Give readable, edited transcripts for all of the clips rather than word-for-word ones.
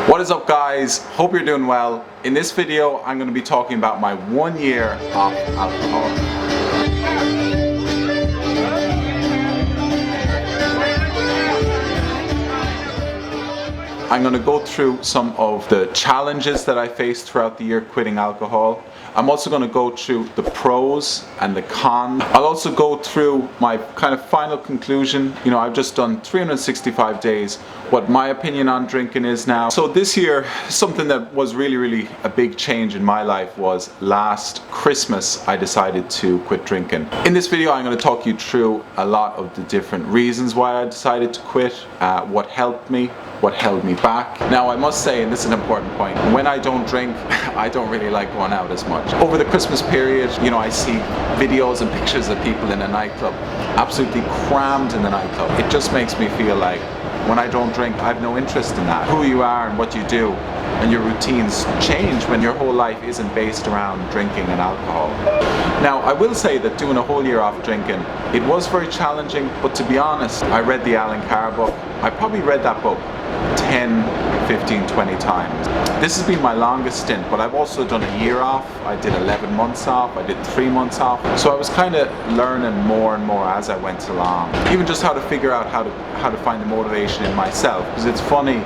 What is up, guys? Hope you're doing well. In this video I'm going to be talking about my 1 year off alcohol. I'm going to go through some of the challenges that I faced throughout the year quitting alcohol. I'm also going to go through the pros and the cons. I'll also go through my kind of final conclusion. You know, I've just done 365 days, what my opinion on drinking is now. So this year, something that was really a big change in my life was last Christmas I decided to quit drinking. In this video I'm going to talk you through a lot of the different reasons why I decided to quit, what helped me, what held me back. Now I must say, and this is an important point, when I don't drink, I don't really like going out as much. Over the Christmas period, you know, I see videos and pictures of people in a nightclub, absolutely crammed in the nightclub. It just makes me feel like when I don't drink, I have no interest in that. Who you are and what you do and your routines change when your whole life isn't based around drinking and alcohol. Now, I will say that doing a whole year off drinking, it was very challenging, but to be honest, I read the Alan Carr book. I probably read that book 10, 15, 20 times. This has been my longest stint, but I've also done a year off. I did 11 months off, I did 3 months off. So I was kind of learning more and more as I went along. Even just how to figure out how to find the motivation in myself. Because it's funny,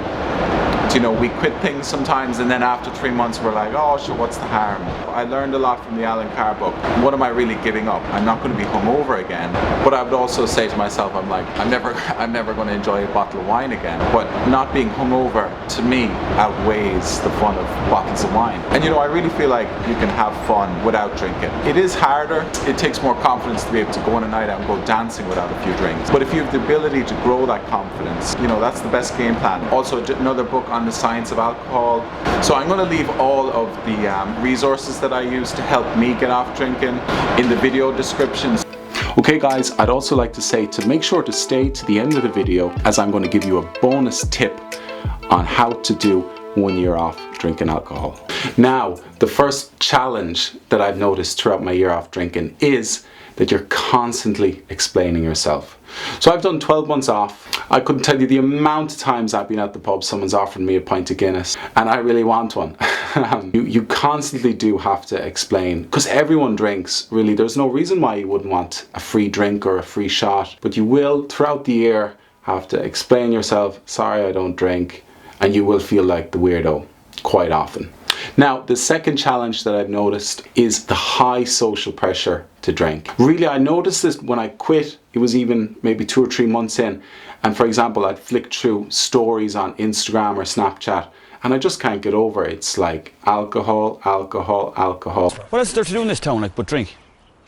you know, we quit things sometimes and then after 3 months we're like, oh sure, what's the harm? I learned a lot from the Alan Carr book. What am I really giving up? I'm not going to be hungover again. But I would also say to myself, I'm like, I'm never going to enjoy a bottle of wine again. But not being hungover, to me, outweighs the fun of bottles of wine. And you know, I really feel like you can have fun without drinking. It is harder. It takes more confidence to be able to go on a night out and go dancing without a few drinks. But if you have the ability to grow that confidence, you know, that's the best game plan. Also, another book on the science of alcohol. So I'm going to leave all of the resources that I use to help me get off drinking in the video descriptions. Okay guys, I'd also like to say to make sure to stay to the end of the video, as I'm going to give you a bonus tip on how to do 1 year off drinking alcohol. Now, the first challenge that I've noticed throughout my year off drinking is that you're constantly explaining yourself. So I've done 12 months off. I couldn't tell you the amount of times I've been at the pub, someone's offered me a pint of Guinness, and I really want one. You constantly do have to explain, because everyone drinks, really. There's no reason why you wouldn't want a free drink or a free shot, but you will, throughout the year, have to explain yourself, sorry I don't drink, and you will feel like the weirdo quite often. Now, the second challenge that I've noticed is the high social pressure to drink. Really, I noticed this when I quit. It was even maybe 2 or 3 months in. And for example, I'd flick through stories on Instagram or Snapchat and I just can't get over it. It's like alcohol, alcohol, alcohol. What else is there to do in this town, like, but drink?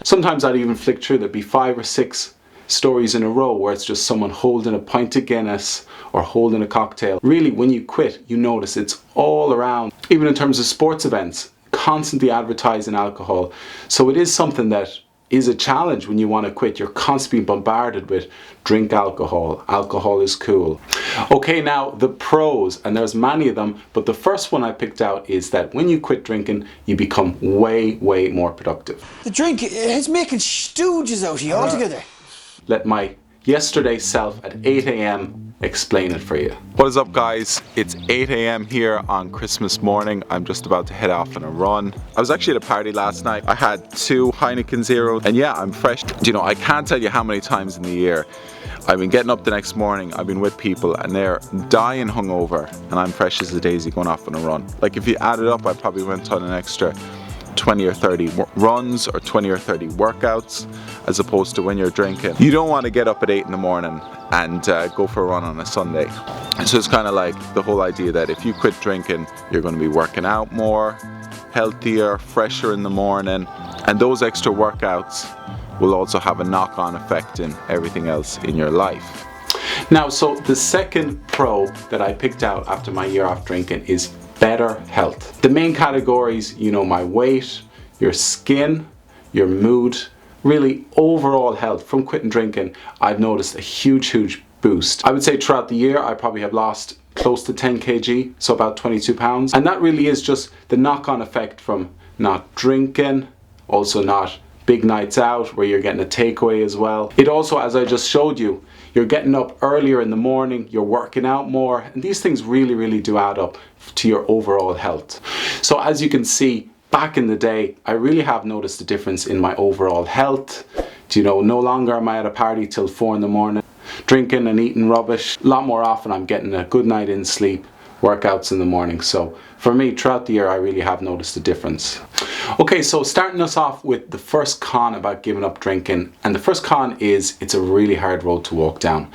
Sometimes I'd even flick through, there'd be 5 or 6 stories in a row where it's just someone holding a pint of Guinness or holding a cocktail. Really, when you quit, you notice it's all around. Even in terms of sports events, constantly advertising alcohol. So it is something that is a challenge when you want to quit. You're constantly bombarded with drink alcohol. Alcohol is cool. Okay, now the pros, and there's many of them, but the first one I picked out is that when you quit drinking, you become way more productive. The drink is making stooges out of you altogether. Let my yesterday self at 8 AM explain it for you. What is up, guys? It's 8 AM here on Christmas morning. I'm just about to head off on a run. I was actually at a party last night. I had 2 Heineken Zeros, and yeah, I'm fresh. You know, I can't tell you how many times in the year I've been getting up the next morning, I've been with people and they're dying hungover, and I'm fresh as a daisy going off on a run. Like, if you add it up, I probably went on an extra 20 or 30 runs or 20 or 30 workouts, as opposed to when you're drinking. You don't want to get up at 8 in the morning and go for a run on a Sunday. And so it's kind of like the whole idea that if you quit drinking, you're going to be working out more, healthier, fresher in the morning, and those extra workouts will also have a knock-on effect in everything else in your life. Now, so the second pro that I picked out after my year off drinking is better health. The main categories, you know, my weight, your skin, your mood, really overall health. From quitting drinking, I've noticed a huge boost. I would say throughout the year, I probably have lost close to 10 kg, so about 22 pounds. And that really is just the knock-on effect from not drinking, also not big nights out where you're getting a takeaway as well. It also, as I just showed you, you're getting up earlier in the morning, you're working out more, and these things really do add up to your overall health. So as you can see, back in the day, I really have noticed a difference in my overall health. You know, no longer am I at a party till 4 in the morning, drinking and eating rubbish. A lot more often I'm getting a good night in sleep, workouts in the morning. So for me, throughout the year, I really have noticed a difference. Okay, so starting us off with the first con about giving up drinking, and the first con is it's a really hard road to walk down.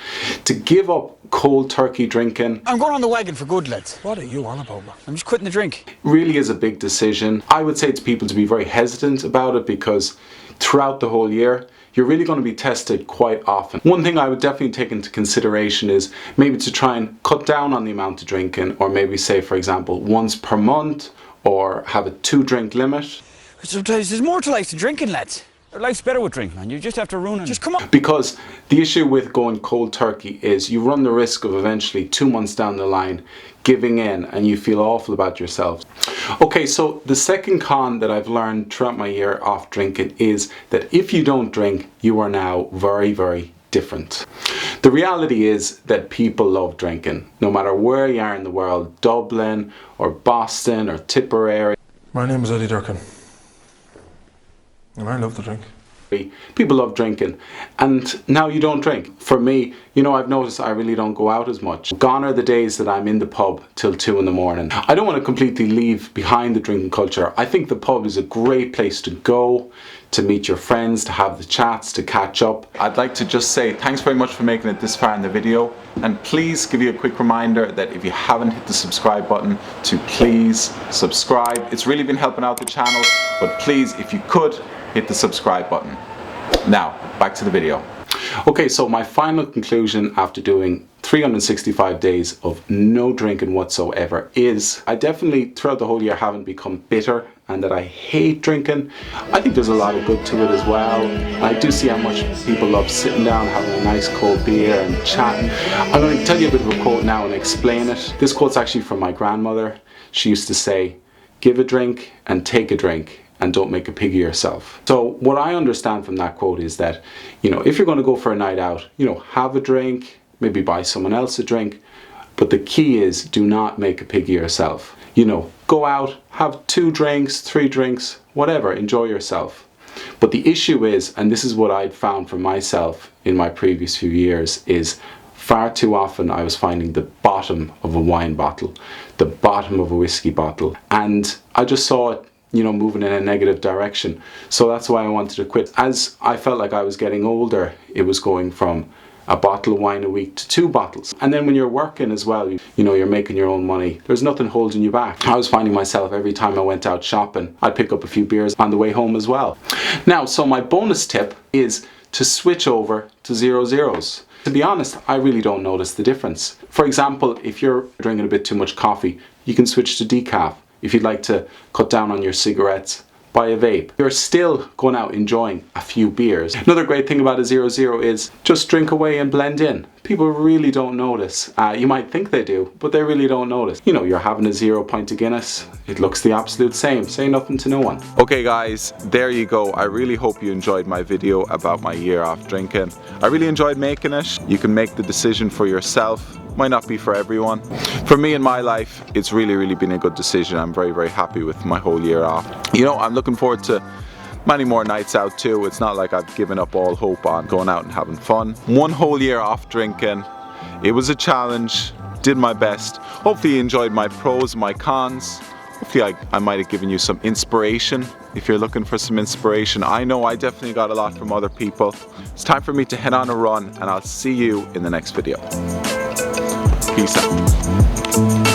To give up cold turkey drinking, I'm going on the wagon for good, lads. What are you on about, man? I'm just quitting the drink. really is a big decision. I would say to people to be very hesitant about it, because throughout the whole year, you're really going to be tested quite often. One thing I would definitely take into consideration is maybe to try and cut down on the amount of drinking, or maybe say, for example, once per month, or have a 2-drink limit. Sometimes there's more to life than drinking, lads. Life's better with drink, man. You just have to ruin it. Just come on. Because the issue with going cold turkey is you run the risk of eventually 2 months down the line giving in, and you feel awful about yourself. Okay, so the second con that I've learned throughout my year off drinking is that if you don't drink, you are now very different. The reality is that people love drinking, no matter where you are in the world, Dublin or Boston or Tipperary. My name is Eddie Durkin, and I love to drink. People love drinking, and now you don't drink. For me, you know, I've noticed I really don't go out as much. Gone are the days that I'm in the pub till 2 in the morning. I don't want to completely leave behind the drinking culture. I think the pub is a great place to go, to meet your friends, to have the chats, to catch up. I'd like to just say thanks very much for making it this far in the video, and please give you a quick reminder that if you haven't hit the subscribe button, to please subscribe. It's really been helping out the channel, but please, if you could, hit the subscribe button. Now, back to the video. Okay, so my final conclusion after doing 365 days of no drinking whatsoever is I definitely throughout the whole year haven't become bitter and that I hate drinking. I think there's a lot of good to it as well. I do see how much people love sitting down, having a nice cold beer and chatting. I'm going to tell you a bit of a quote now and explain it. This quote's actually from my grandmother. She used to say, "Give a drink and take a drink, and don't make a pig of yourself." So what I understand from that quote is that, you know, if you're going to go for a night out, you know, have a drink, maybe buy someone else a drink, but the key is do not make a pig of yourself. You know, go out, have 2 drinks, 3 drinks, whatever, enjoy yourself. But the issue is, and this is what I'd found for myself in my previous few years, is far too often I was finding the bottom of a wine bottle, the bottom of a whiskey bottle, and I just saw it, you know, moving in a negative direction. So that's why I wanted to quit. As I felt like I was getting older, it was going from a bottle of wine a week to 2 bottles. And then when you're working as well, you know, you're making your own money. There's nothing holding you back. I was finding myself every time I went out shopping, I'd pick up a few beers on the way home as well. Now, so my bonus tip is to switch over to 0.0s. To be honest, I really don't notice the difference. For example, if you're drinking a bit too much coffee, you can switch to decaf. If you'd like to cut down on your cigarettes, buy a vape. You're still going out enjoying a few beers. Another great thing about a 0.0 is just drink away and blend in. People really don't notice. You might think they do, but they really don't notice. You know, you're having a 0 pint of Guinness, it looks the absolute same. Say nothing to no one. Okay guys, there you go. I really hope you enjoyed my video about my year off drinking. I really enjoyed making it. You can make the decision for yourself. Might not be for everyone. For me in my life, it's really been a good decision. I'm very happy with my whole year off. You know, I'm looking forward to many more nights out too. It's not like I've given up all hope on going out and having fun. 1 whole year off drinking. It was a challenge. Did my best. Hopefully you enjoyed my pros and my cons. Hopefully I might have given you some inspiration if you're looking for some inspiration. I know I definitely got a lot from other people. It's time for me to head on a run, and I'll see you in the next video. Peace out.